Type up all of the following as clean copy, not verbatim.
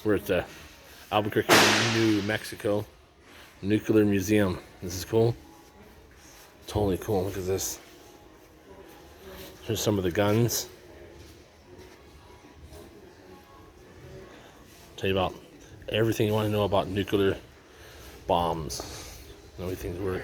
We're at the Albuquerque, New Mexico Nuclear Museum. This is cool. Totally cool. Look at this. Here's some of the guns. Tell you about everything you want to know about nuclear bombs. Know how things work.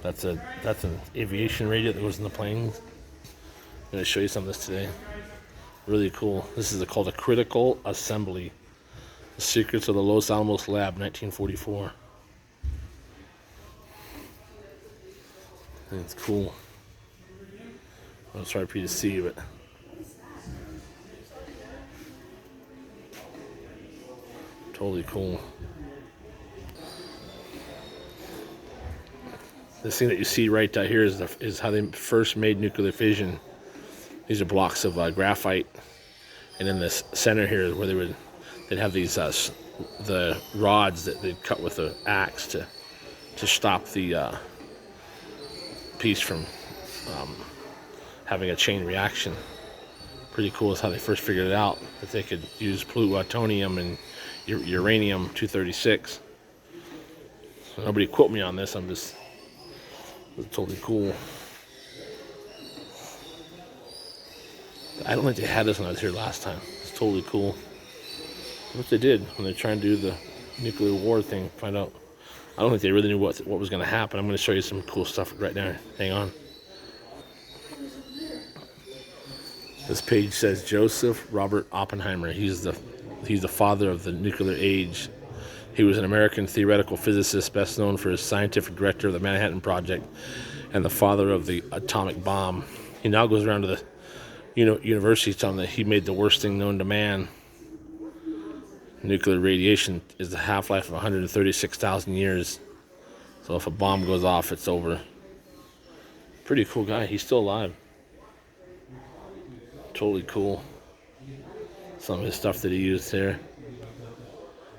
That's an aviation radio that goes in the planes. I'm going to show you some of this today. Really cool. This is called a critical assembly. The Secrets of the Los Alamos Lab, 1944. And it's cool. I'll try for you to see, but totally cool. This thing that you see right down here is how they first made nuclear fission. These are blocks of graphite, and in this center here is where they'd have these the rods that they'd cut with an axe to stop the piece from having a chain reaction. Pretty cool is how they first figured it out, that they could use plutonium and uranium-236. So nobody quote me on this. It's totally cool. I don't think they had this when I was here last time. It's totally cool. What they did when they're trying to do the nuclear war thing, find out. I don't think they really knew what was going to happen. I'm going to show you some cool stuff right now. Hang on. This page says Joseph Robert Oppenheimer. He's the father of the nuclear age. He was an American theoretical physicist, best known for his scientific director of the Manhattan Project and the father of the atomic bomb. He now goes around to the universities telling them that he made the worst thing known to man. Nuclear radiation is the half-life of 136,000 years. So if a bomb goes off, it's over. Pretty cool guy. He's still alive. Totally cool. Some of his stuff that he used here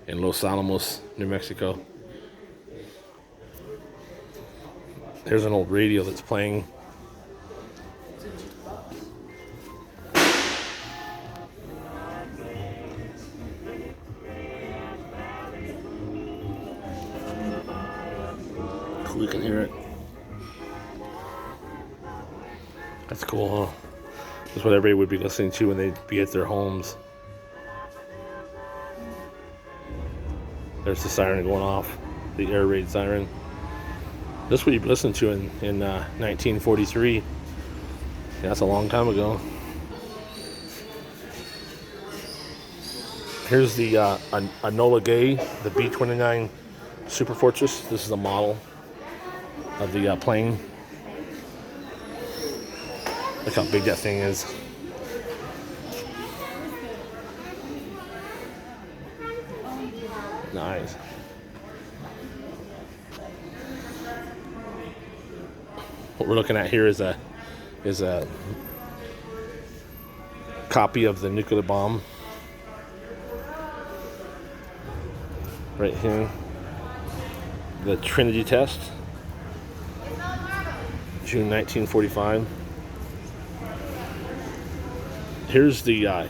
in Los Alamos, New Mexico. There's an old radio that's playing. We can hear it. That's cool, huh? That's what everybody would be listening to when they'd be at their homes. There's the siren going off, the air raid siren. This is what you'd be listening to in 1943. Yeah, that's a long time ago. Here's the Enola Gay, the B29 Super Fortress. This is a model of the plane. Look how big that thing is. Nice. What we're looking at here is a copy of the nuclear bomb. Right here. The Trinity test. June 1945. Here's the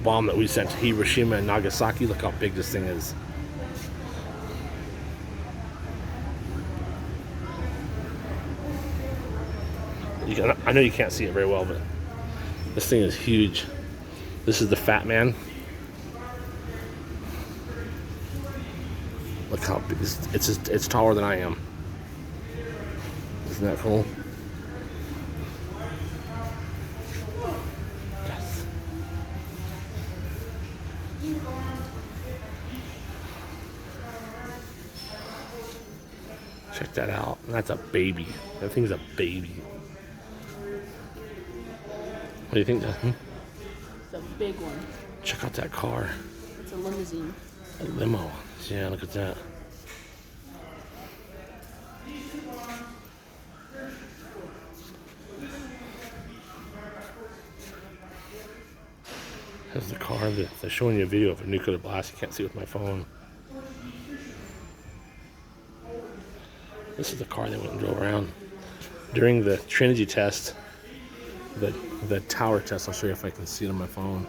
bomb that we sent to Hiroshima and Nagasaki. Look how big this thing is. I know you can't see it very well, but this thing is huge. This is the Fat Man. Look how big. It's taller than I am. Isn't that cool? Yes. Check that out. That's a baby. That thing's a baby. What do you think, Justin? It's a big one. Check out that car. It's a limousine. A limo. Yeah, look at that. Here's the car. They're showing you a video of a nuclear blast. You can't see with my phone. This is the car they went and drove around. During the Trinity test, the tower test, I'll show you if I can see it on my phone.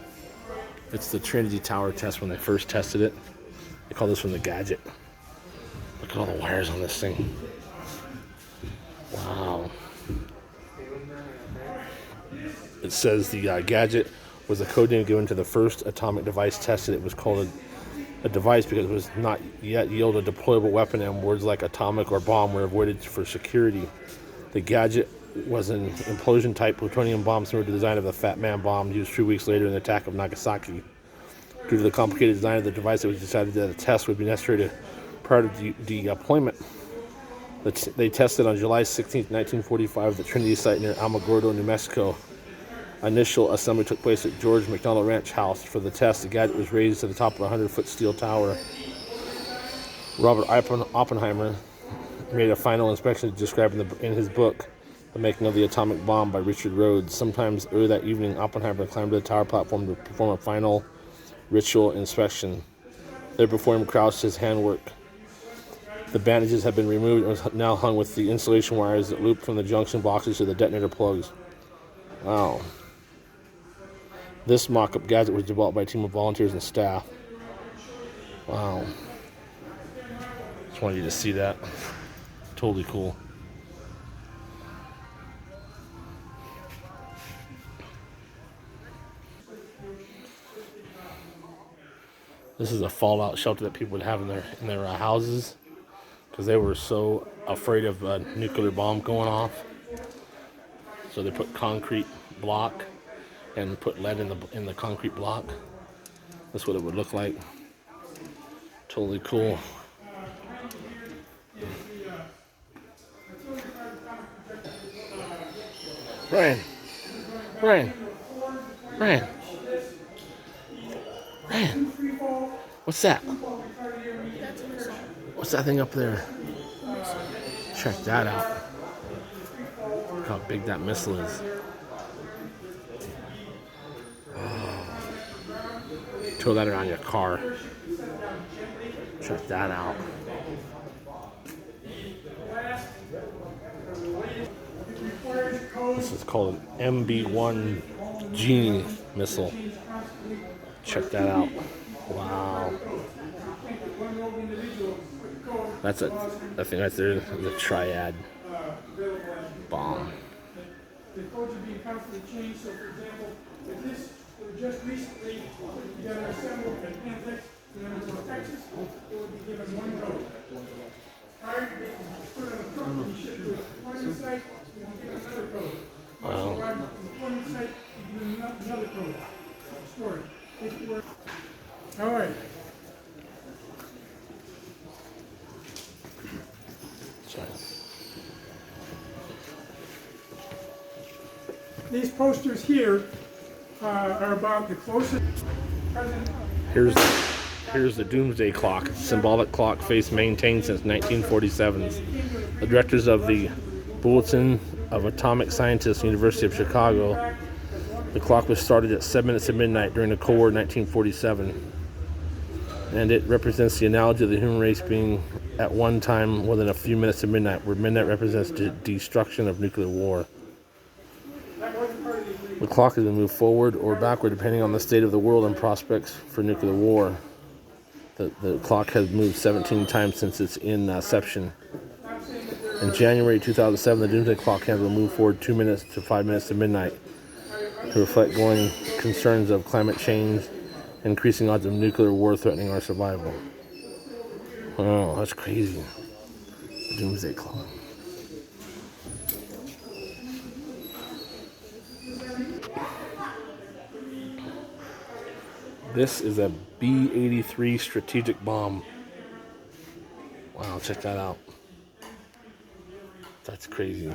It's the Trinity Tower test when they first tested it. They call this one the gadget. Look at all the wires on this thing. Wow. It says the gadget was a code name given to the first atomic device tested. It was called a device because it was not yet yield a deployable weapon, and words like atomic or bomb were avoided for security. The gadget was an implosion-type plutonium bomb similar to the design of the Fat Man bomb used 3 weeks later in the attack of Nagasaki. Due to the complicated design of the device, it was decided that a test would be necessary prior to deployment. They tested on July 16, 1945, at the Trinity site near Alamogordo, New Mexico. Initial assembly took place at George McDonald Ranch House. For the test, the gadget was raised to the top of a 100-foot steel tower. Robert Oppenheimer made a final inspection described in his book, The Making of the Atomic Bomb by Richard Rhodes. Sometimes early that evening, Oppenheimer climbed to the tower platform to perform a final ritual inspection. There before him crouched his handwork. The bandages had been removed and was now hung with the insulation wires that looped from the junction boxes to the detonator plugs. Wow. This mock-up gadget was developed by a team of volunteers and staff. Wow. Just wanted you to see that. Totally cool. This is a fallout shelter that people would have in their houses because they were so afraid of a nuclear bomb going off. So they put concrete block and put lead in the concrete block. That's what it would look like. Totally cool. Ryan. What's that? What's that thing up there? Check that out. Look how big that missile is. Throw that around your car. Check that out. This is called an MB-1 Genie missile. Check that out. Wow. I think that's the triad bomb. The codes are being constantly changed. So, for example, if this were just recently assembled in Texas, it would be given one code. Prior to being put on a truck and shipped to a deployment site, you will give another code. Also, arrive at the deployment site, you give another code. Storage. All right. Sorry. These posters here are about the closest present. Here's the Doomsday Clock, symbolic clock face maintained since 1947. The directors of the Bulletin of Atomic Scientists, University of Chicago. The clock was started at 7 minutes of midnight during the Cold War in 1947. And it represents the analogy of the human race being at one time within a few minutes of midnight, where midnight represents the destruction of nuclear war. The clock has been moved forward or backward depending on the state of the world and prospects for nuclear war. The clock has moved 17 times since its inception. In January 2007, the Doomsday Clock has been moved forward 2 minutes to 5 minutes to midnight to reflect growing concerns of climate change, increasing odds of nuclear war threatening our survival. Oh, that's crazy. The Doomsday Clock. This is a B-83 strategic bomb. Wow, check that out. That's crazy.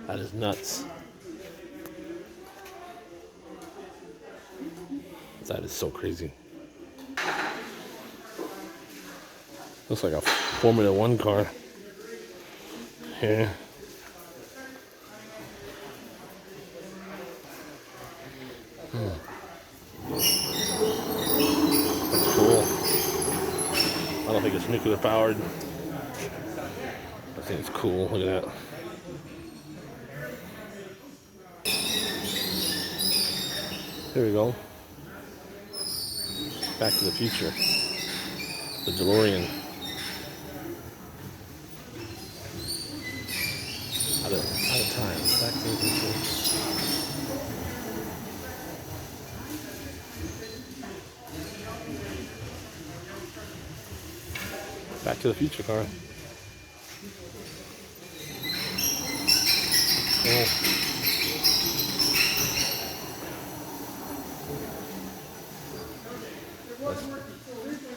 That is nuts. That is so crazy. Looks like a Formula One car. Here. That's cool. I don't think it's nuclear powered. I think it's cool. Look at that. Here we go. Back to the Future. The DeLorean. Out of time. Back to the Future. Back to the Future car. Cool.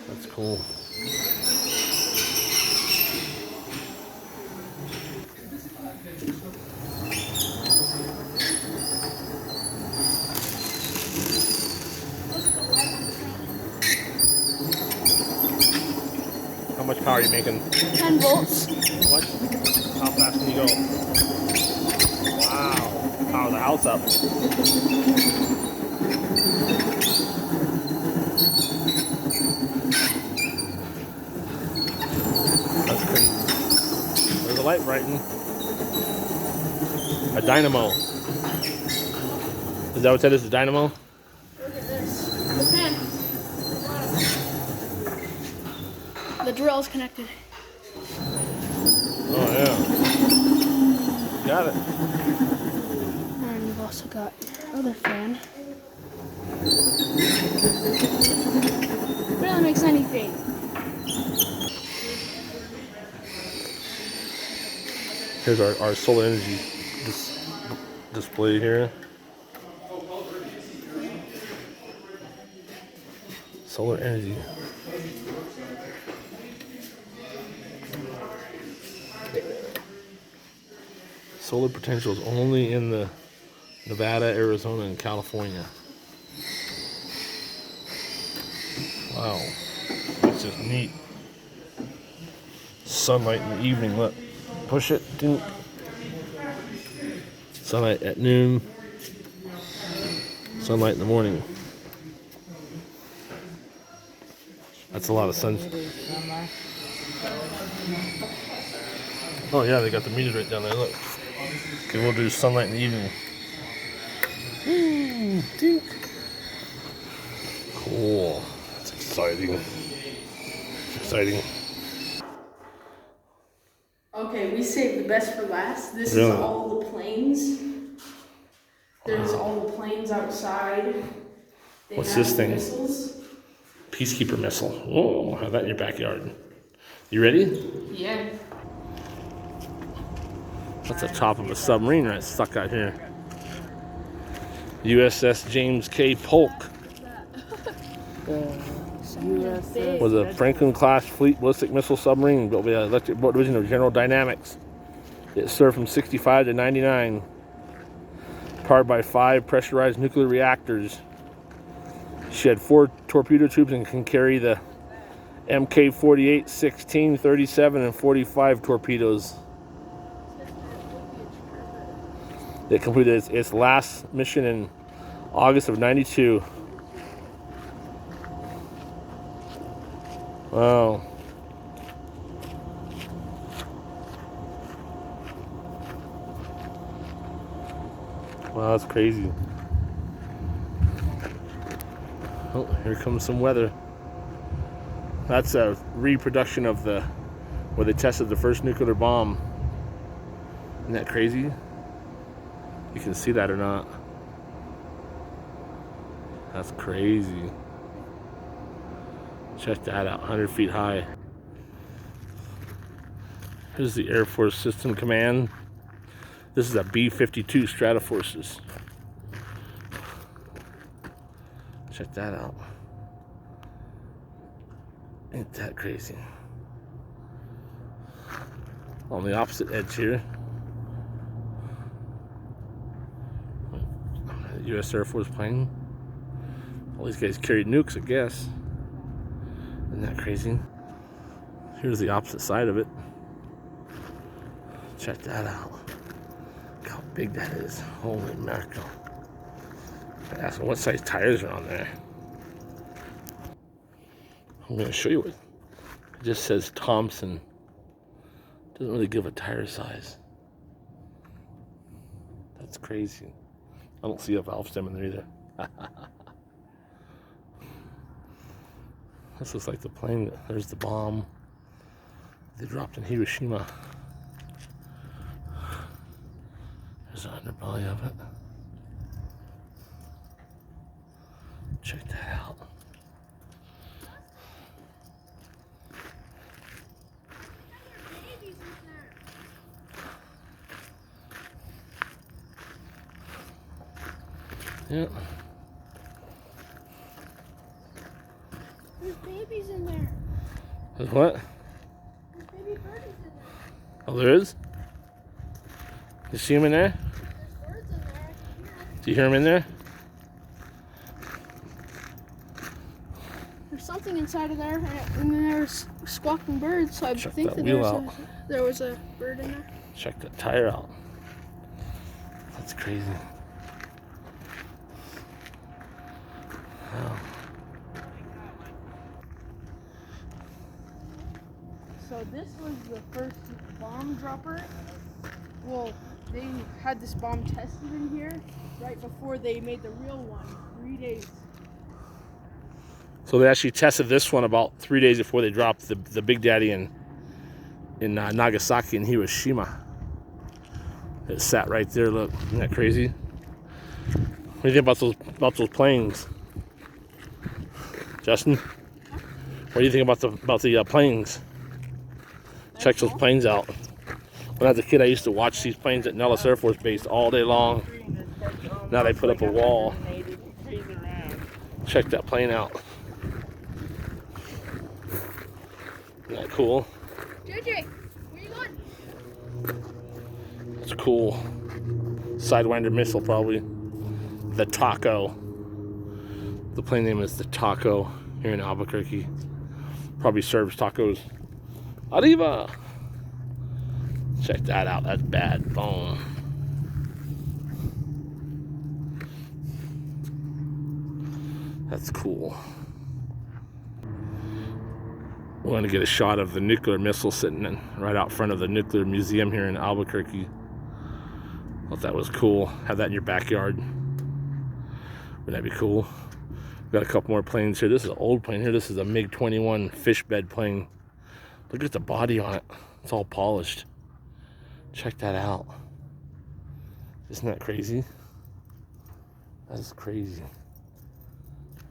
That's cool. How much power are you making? 10 volts. What? How fast can you go? Wow. Power the house up. That's crazy. There's a light brighten. A dynamo. Is that what that is? A dynamo? Look at this. The fan. The drill's connected. Oh yeah. Got it. And you've also got your other fan. Barely makes anything. Here's our solar energy display here. Solar energy. Solar potential is only in the Nevada, Arizona, and California. Wow, that's just neat. Sunlight in the evening, look. Push it. Ding. Sunlight at noon. Sunlight in the morning. That's a lot of sun. Oh yeah, they got the meters right down there. Look. Okay, we'll do sunlight in the evening. Ding. Cool. That's exciting. Exciting. Okay, we saved the best for last. This Really? is all the planes. There's all the planes outside. They What's have this thing? Missiles. Peacekeeper missile. Oh, have that in your backyard. You ready? Yeah. That's the top of a submarine right stuck out here. USS James K. Polk was a Franklin-class fleet ballistic missile submarine built by the Electric Boat Division of General Dynamics. It served from 65 to 99, powered by 5 pressurized nuclear reactors. She had 4 torpedo tubes and can carry the Mk-48, 16, 37, and 45 torpedoes. It completed its last mission in August of '92. Wow. Wow, that's crazy. Oh, here comes some weather. That's a reproduction of where they tested the first nuclear bomb. Isn't that crazy? You can see that or not. That's crazy. Check that out, 100 feet high. Here's the Air Force System Command. This is a B-52 Stratoforces. Check that out. Ain't that crazy? On the opposite edge here, U.S. Air Force plane. All these guys carried nukes, I guess. Isn't that crazy? Here's the opposite side of it. Check that out. Look how big that is. Holy mackerel. I'm asking what size tires are on there. I'm going to show you what. It just says Thompson. Doesn't really give a tire size. That's crazy. I don't see a valve stem in there either. This looks like the plane. There's the bomb they dropped in Hiroshima. There's the underbelly of it. Check that out. Yeah. There's babies in there. There's what? There's baby birdies in there. Oh, there is? You see them in there? There's birds in there. I can hear it. Do you hear them in there? There's something inside of there, and then there's squawking birds, so I Check think that that wheel there was a bird in there. Check that tire out. That's crazy. Wow. So this was the first bomb dropper. Well, they had this bomb tested in here right before they made the real one, 3 days. So they actually tested this one about 3 days before they dropped the Big Daddy in Nagasaki and Hiroshima. It sat right there. Look, isn't that crazy? What do you think about those planes, Justin? What do you think about the planes? Check those planes out. When I was a kid, I used to watch these planes at Nellis Air Force Base all day long. Now they put up a wall. Check that plane out. Isn't that cool? JJ, where you going? It's cool. Sidewinder missile, probably. The Taco. The plane name is the Taco here in Albuquerque. Probably serves tacos. Arriba! Check that out. That's bad. Boom. That's cool. We're going to get a shot of the nuclear missile sitting right out front of the nuclear museum here in Albuquerque. Thought that was cool. Have that in your backyard. Wouldn't that be cool? We've got a couple more planes here. This is an old plane here. This is a MiG-21 fish bed plane. Look at the body on it. It's all polished. Check that out. Isn't that crazy? That is crazy.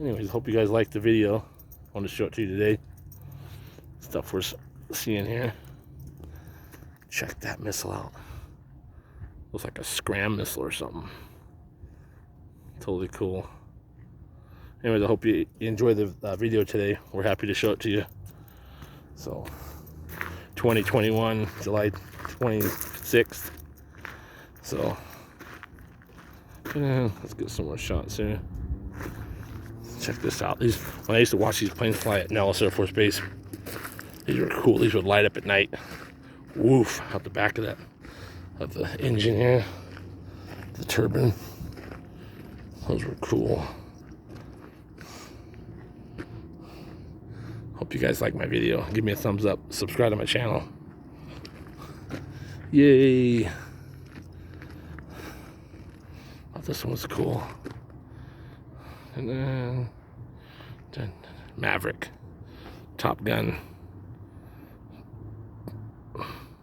Anyways, hope you guys liked the video. I wanted to show it to you today. Stuff we're seeing here. Check that missile out. Looks like a Scram missile or something. Totally cool. Anyways, I hope you enjoyed the video today. We're happy to show it to you. So, 2021, July 26th. So, let's get some more shots here. Check this out. When I used to watch these planes fly at Nellis Air Force Base, these were cool. These would light up at night. Woof, out the back of the engine here. The turbine. Those were cool. Hope you guys like my video. Give me a thumbs up. Subscribe to my channel. Yay. Oh, this one was cool. And then Maverick. Top Gun.